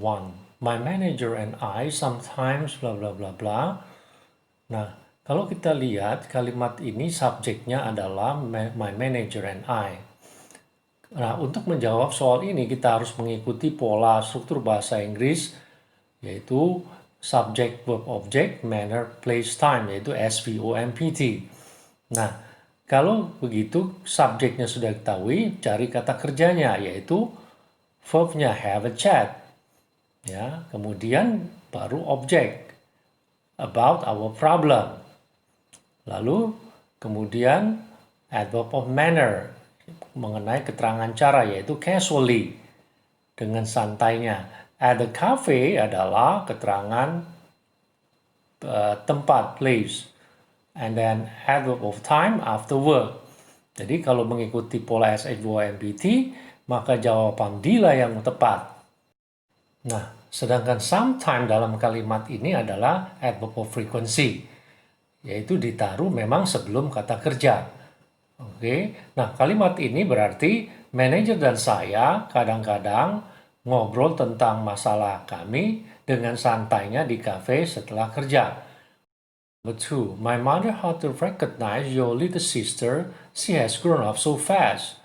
1. My manager and I sometimes bla bla bla bla. Nah, kalau kita lihat kalimat ini subjeknya adalah my manager and I. Nah, untuk menjawab soal ini kita harus mengikuti pola struktur bahasa Inggris, yaitu subject, verb, object, manner, place, time, yaitu SVOMPT. Nah, kalau begitu subjeknya sudah diketahui, cari kata kerjanya, yaitu verbnya have a chat. Ya, kemudian baru object, about our problem. Lalu kemudian adverb of manner, mengenai keterangan cara, yaitu casually, dengan santainya. At the cafe adalah keterangan tempat, place. And then adverb of time, after work. Jadi kalau mengikuti pola SVOMPT, maka jawaban D lah yang tepat. Nah, sedangkan sometime dalam kalimat ini adalah adverb of frequency, yaitu ditaruh memang sebelum kata kerja. Oke, nah kalimat ini berarti manajer dan saya kadang-kadang ngobrol tentang masalah kami dengan santainya di kafe setelah kerja. Number 2, my mother had to recognize your little sister. She has grown up so fast.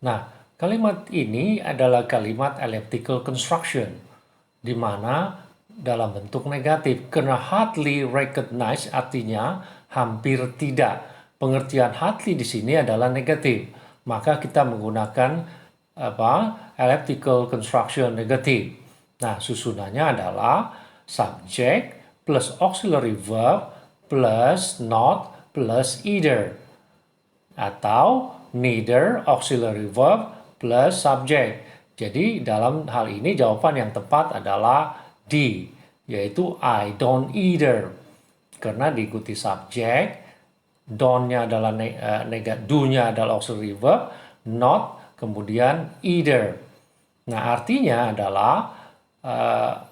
Nah, kalimat ini adalah kalimat elliptical construction, di mana dalam bentuk negatif. Karena hardly recognize artinya hampir tidak. Pengertian hardly di sini adalah negatif. Maka kita menggunakan elliptical construction negatif. Nah, susunannya adalah subject plus auxiliary verb plus not plus either. Atau neither auxiliary verb plus subject. Jadi dalam hal ini jawaban yang tepat adalah D, yaitu I don't either. Karena diikuti subject, don't-nya adalah do-nya adalah auxiliary verb, not, kemudian either. Nah, artinya adalah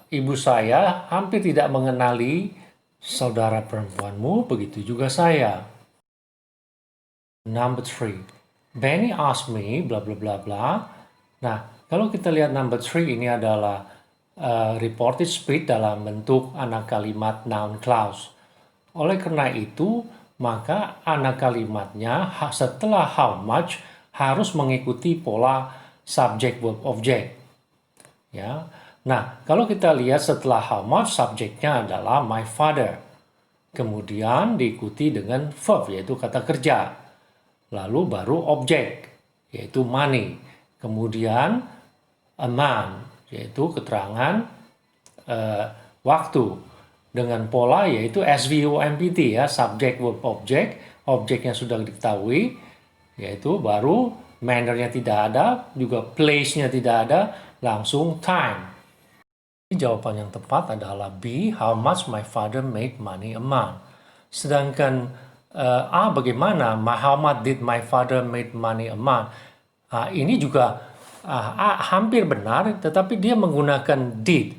ibu saya hampir tidak mengenali saudara perempuanmu, begitu juga saya. Number 3. Benny asked me, bla bla bla bla. Nah, kalau kita lihat number 3 ini adalah reported speech dalam bentuk anak kalimat noun clause. Oleh karena itu, maka anak kalimatnya setelah how much harus mengikuti pola subject verb object. Ya. Nah, kalau kita lihat setelah how much subjeknya adalah my father. Kemudian diikuti dengan verb, yaitu kata kerja. Lalu baru object, yaitu money. Kemudian amount, yaitu keterangan waktu. Dengan pola yaitu SVOMPT ya, subject verb object, objeknya sudah diketahui, yaitu baru manner-nya tidak ada, juga place-nya tidak ada, langsung time. Jawaban yang tepat adalah B, how much my father made money amount. Sedangkan A bagaimana, how much did my father made money amount. Ini juga hampir benar, tetapi dia menggunakan did.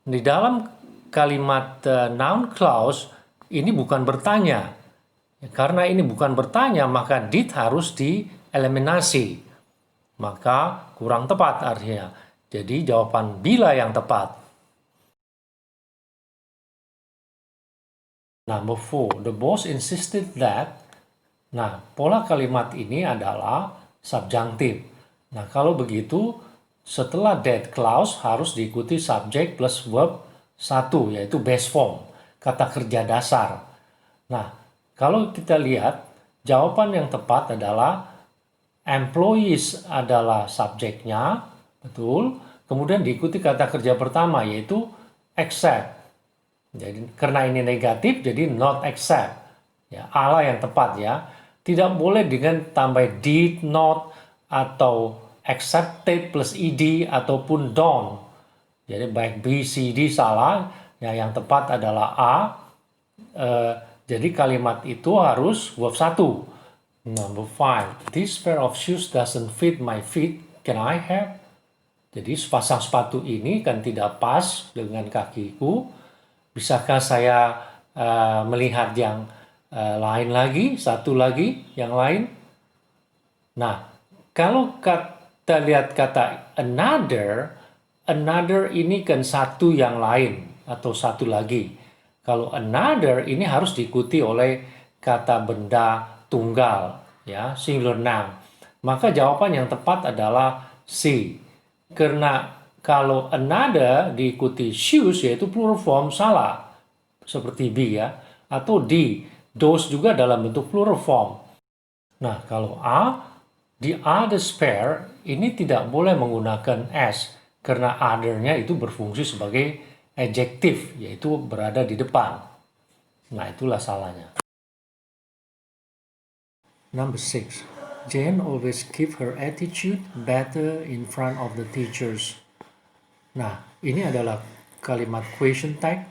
Di dalam kalimat noun clause ini bukan bertanya. Karena ini bukan bertanya, maka did harus dieliminasi. Maka kurang tepat artinya. Jadi jawaban bila yang tepat. Number 4, the boss insisted that. Nah, pola kalimat ini adalah subjunctive. Nah, kalau begitu, setelah that clause harus diikuti subject plus verb 1, yaitu base form, kata kerja dasar. Nah, kalau kita lihat, jawaban yang tepat adalah employees adalah subjeknya, betul. Kemudian diikuti kata kerja pertama, yaitu accept. Jadi karena ini negatif, jadi not accept. Ya, ala yang tepat ya. Tidak boleh dengan tambah did, not, atau accepted plus ed, ataupun don't. Jadi baik B, C, D salah. Ya, yang tepat adalah A. Jadi kalimat itu harus verb 1. Number 5. This pair of shoes doesn't fit my feet. Can I have? Jadi sepasang sepatu ini kan tidak pas dengan kakiku. Bisakah saya melihat yang lain lagi, satu lagi, yang lain? Nah, kalau kita lihat kata another, another ini kan satu yang lain atau satu lagi. Kalau another ini harus diikuti oleh kata benda tunggal, ya, singular noun. Maka jawaban yang tepat adalah C. Karena kalau another diikuti shoes yaitu plural form salah. Seperti B ya. Atau D, those juga dalam bentuk plural form. Nah, kalau A, the others pair ini tidak boleh menggunakan S karena other-nya itu berfungsi sebagai adjektif, yaitu berada di depan. Nah, itulah salahnya. Number 6. Jane always keep her attitude better in front of the teachers. Nah, ini adalah kalimat question tag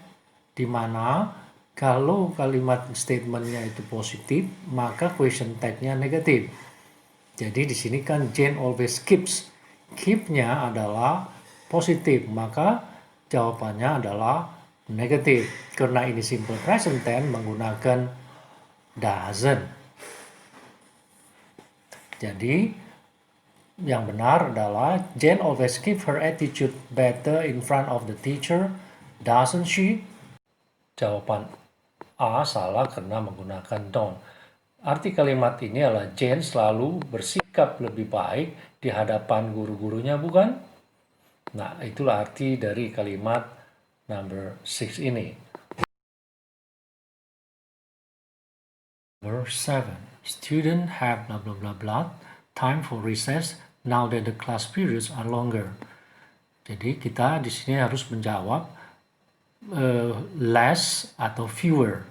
di mana kalau kalimat statementnya itu positif, maka question tag-nya negatif. Jadi di sini kan Jane always keeps. Keep-nya adalah positif, maka jawabannya adalah negatif. Karena ini simple present tense menggunakan doesn't. Jadi yang benar adalah Jane always keep her attitude better in front of the teacher, doesn't she? Jawaban A salah karena menggunakan don't. Arti kalimat ini adalah Jane selalu bersikap lebih baik di hadapan guru-gurunya, bukan? Nah, itulah arti dari kalimat number 6 ini. Number 7. Students have blah blah blah blah time for recess now that the class periods are longer. Jadi kita di sini harus menjawab less atau fewer.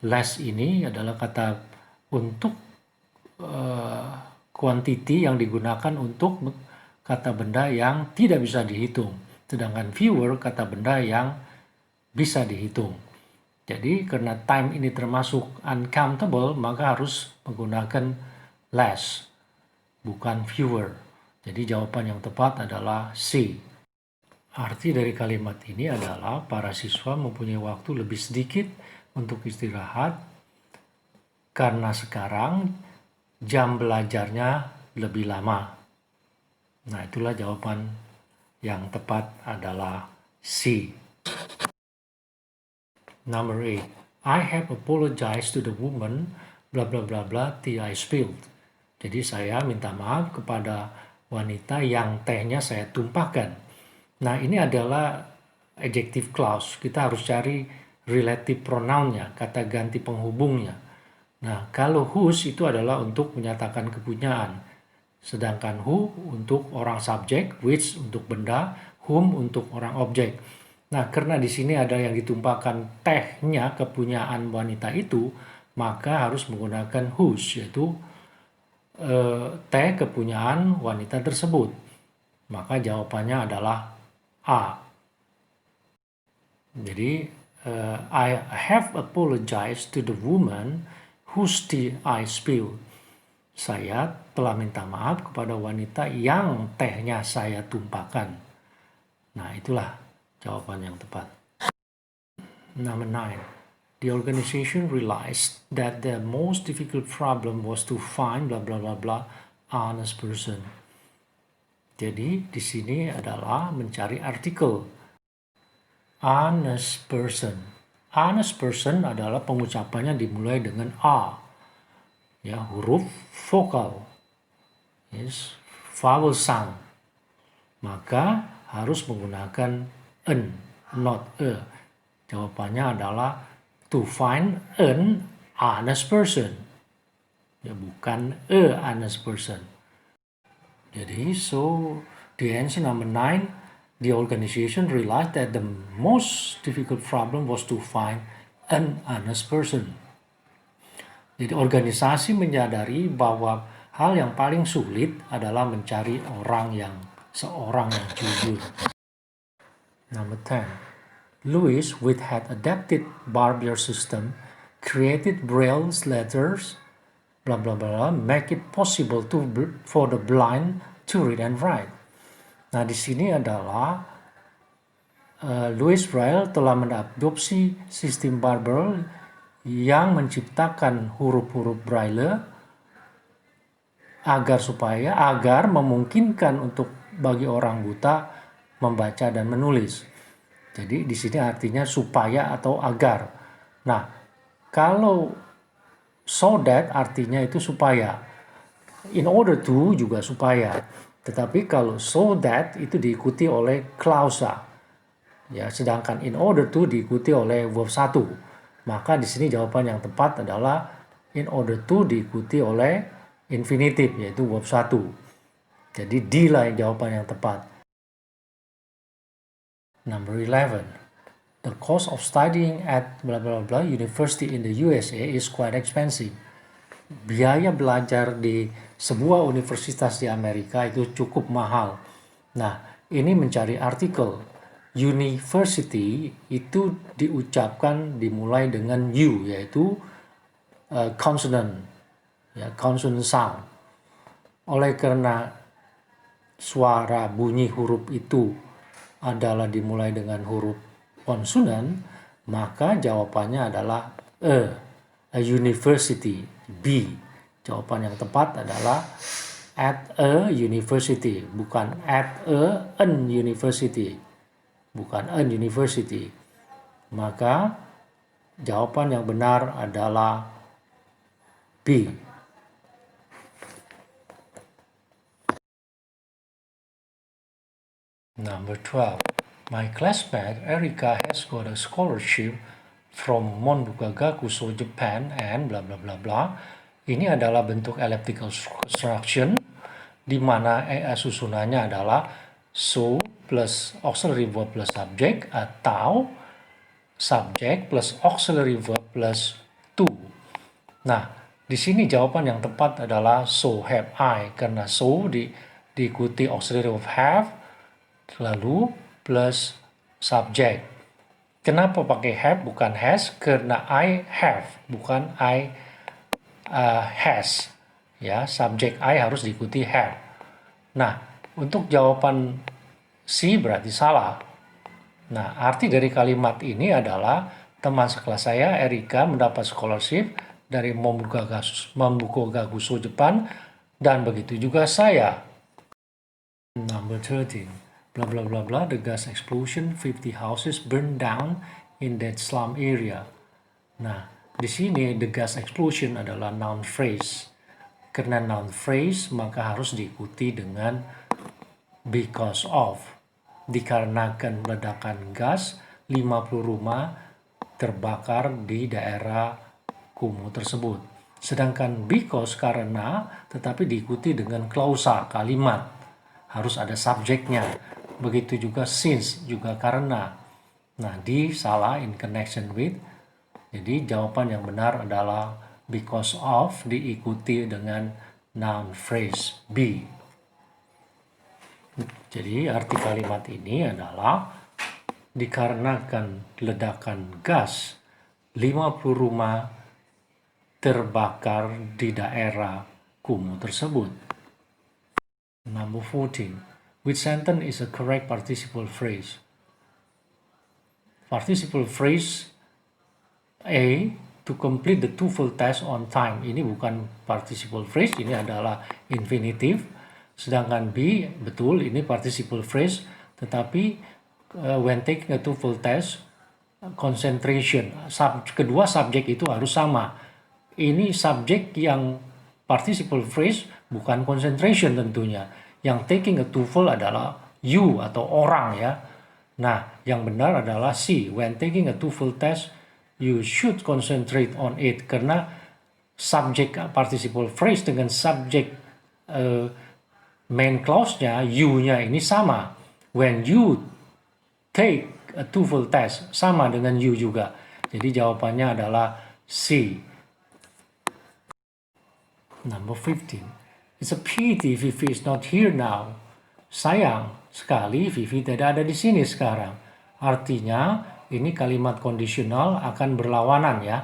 Less ini adalah kata untuk quantity yang digunakan untuk kata benda yang tidak bisa dihitung. Sedangkan fewer kata benda yang bisa dihitung. Jadi karena time ini termasuk uncountable, maka harus menggunakan less, bukan fewer. Jadi jawaban yang tepat adalah C. Arti dari kalimat ini adalah para siswa mempunyai waktu lebih sedikit untuk istirahat karena sekarang jam belajarnya lebih lama. Nah, itulah jawaban yang tepat adalah C. Number 8. I have apologized to the woman blah blah blah blah tea I spilled. Jadi saya minta maaf kepada wanita yang tehnya saya tumpahkan. Nah, ini adalah adjective clause. Kita harus cari relative pronoun-nya, kata ganti penghubungnya. Nah, kalau whose itu adalah untuk menyatakan kepunyaan. Sedangkan who untuk orang subjek, which untuk benda, whom untuk orang objek. Nah, karena di sini ada yang ditumpahkan tehnya kepunyaan wanita itu, maka harus menggunakan whose, yaitu teh kepunyaan wanita tersebut. Maka jawabannya adalah A. Jadi, I have apologized to the woman whose tea I spilled. Saya telah minta maaf kepada wanita yang tehnya saya tumpahkan. Nah, itulah jawaban yang tepat. Number 9. The organization realized that the most difficult problem was to find blah blah blah blah honest person. Jadi di sini adalah mencari artikel. Honest person. Honest person adalah pengucapannya dimulai dengan A. Ya, huruf vokal. Yes, vowel sound. Maka harus menggunakan an, not a. Jawabannya adalah to find an honest person. Ya, bukan a honest person. Jadi, so the answer number 9, the organization realized that the most difficult problem was to find an honest person. Jadi organisasi menyadari bahwa hal yang paling sulit adalah mencari seorang yang jujur. Number 10. Louis, which had adapted Barbier system, created Braille letters, blah blah blah, make it possible for the blind to read and write. Nah, di sini adalah Louis Braille telah mengadopsi sistem Barbier yang menciptakan huruf-huruf Braille agar memungkinkan untuk bagi orang buta membaca dan menulis. Jadi di sini artinya supaya atau agar. Nah, kalau so that artinya itu supaya. In order to juga supaya. Tetapi kalau so that itu diikuti oleh klausa. Ya, sedangkan in order to diikuti oleh verb 1. Maka di sini jawaban yang tepat adalah in order to diikuti oleh infinitive yaitu verb 1. Jadi D lah yang jawaban yang tepat. Number 11. The cost of studying at blah blah blah university in the USA is quite expensive. Biaya belajar di sebuah universitas di Amerika itu cukup mahal. Nah, ini mencari artikel. University itu diucapkan dimulai dengan U, yaitu consonant, ya, consonant sound. Oleh karena suara bunyi huruf itu adalah dimulai dengan huruf konsonan, maka jawabannya adalah a university, B. Jawaban yang tepat adalah at a university, bukan at an university. Bukan an university. Maka jawaban yang benar adalah B. Number 12. My classmate Erika has got a scholarship from Monbuka Gakuso, Japan, and bla bla bla bla. Ini adalah bentuk elliptical construction di mana susunannya adalah so plus auxiliary verb plus subject atau subject plus auxiliary verb plus to. Nah, di sini jawaban yang tepat adalah so have I, karena so diikuti auxiliary verb have lalu plus subject. Kenapa pakai have bukan has? Karena I have, bukan I has. Ya, subject I harus diikuti have. Nah, untuk jawaban C berarti salah. Nah, arti dari kalimat ini adalah teman sekelas saya, Erika, mendapat scholarship dari Mombuka Gakuso, Jepang, dan begitu juga saya. Number 13. Blah blah blah blah, the gas explosion, 50 houses burned down in that slum area. Nah, di sini the gas explosion adalah noun phrase. Karena noun phrase maka harus diikuti dengan because of. Dikarenakan ledakan gas, 50 rumah terbakar di daerah kumuh tersebut. Sedangkan because karena tetapi diikuti dengan klausa kalimat. Harus ada subjeknya. Begitu juga since juga karena. Nah, di salah in connection with. Jadi jawaban yang benar adalah because of diikuti dengan noun phrase be. Jadi arti kalimat ini adalah dikarenakan ledakan gas 50 rumah terbakar di daerah kumuh tersebut. Number 14. Which sentence is a correct participle phrase? Participle phrase A, to complete the TOEFL test on time. Ini bukan participle phrase, ini adalah infinitive. Sedangkan B, betul, ini participle phrase. Tetapi when taking a TOEFL test, concentration, kedua subjek itu harus sama. Ini subjek yang participle phrase, bukan concentration tentunya. Yang taking a TOEFL adalah you atau orang ya. Nah, yang benar adalah C. When taking a TOEFL test, you should concentrate on it. Karena subject participle phrase dengan subject main clause-nya, you-nya ini sama. When you take a TOEFL test, sama dengan you juga. Jadi jawabannya adalah C. Number 15. It's a pity Vivi is not here now. Sayang sekali Vivi tidak ada di sini sekarang. Artinya ini kalimat kondisional akan berlawanan ya.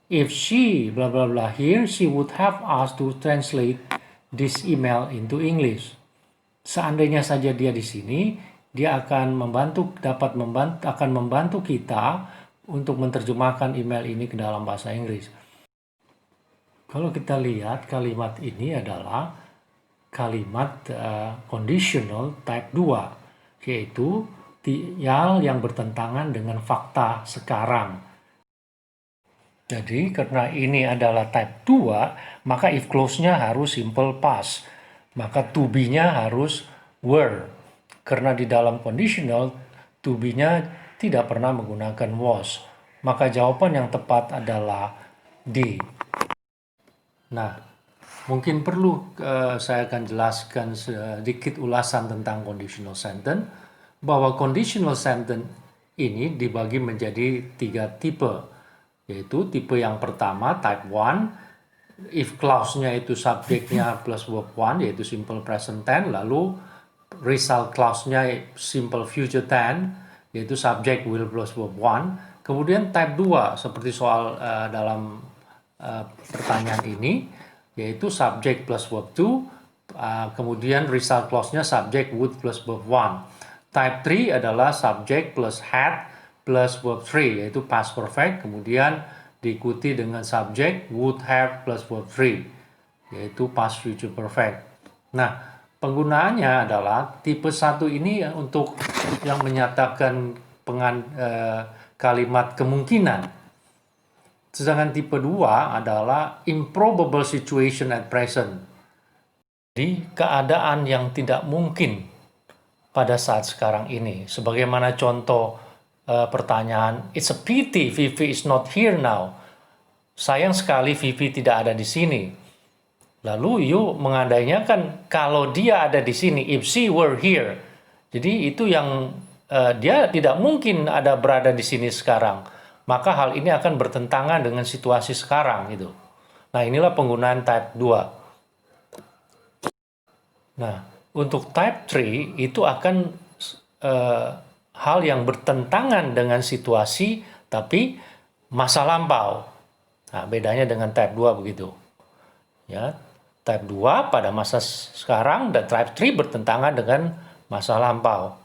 If she blah blah blah here, she would have us to translate this email into English. Seandainya saja dia di sini, dia akan membantu kita untuk menerjemahkan email ini ke dalam bahasa Inggris. Kalau kita lihat kalimat ini adalah kalimat conditional type 2. yaitu hal yang bertentangan dengan fakta sekarang. Jadi karena ini adalah type 2, maka if clause-nya harus simple past. Maka to be-nya harus were. Karena di dalam conditional, to be-nya tidak pernah menggunakan was. Maka jawaban yang tepat adalah D. Nah, mungkin perlu saya akan jelaskan sedikit ulasan tentang conditional sentence. Bahwa conditional sentence ini dibagi menjadi 3 tipe. Yaitu tipe yang pertama, type 1, if clause-nya itu subjeknya plus verb 1, yaitu simple present tense, lalu result clause-nya simple future tense, yaitu subject will plus verb 1. Kemudian type 2, seperti soal dalam pertanyaan ini, yaitu subject plus verb 2, kemudian result clause-nya subject would plus verb 1. Type 3 adalah subject plus had plus verb 3, yaitu past perfect, kemudian diikuti dengan subject would have plus verb 3, yaitu past future perfect. Nah, penggunaannya adalah tipe 1 ini untuk yang menyatakan kalimat kemungkinan. Sedangkan tipe 2 adalah improbable situation at present. Jadi keadaan yang tidak mungkin pada saat sekarang ini. Sebagaimana contoh pertanyaan, it's a pity Vivi is not here now. Sayang sekali Vivi tidak ada di sini. Lalu you mengandainya kan kalau dia ada di sini, if she were here. Jadi itu yang dia tidak mungkin ada berada di sini sekarang. Maka hal ini akan bertentangan dengan situasi sekarang gitu. Nah, inilah penggunaan type 2. Nah, untuk type 3 itu akan hal yang bertentangan dengan situasi tapi masa lampau. Nah, bedanya dengan type 2 begitu. Ya, type 2 pada masa sekarang dan type 3 bertentangan dengan masa lampau.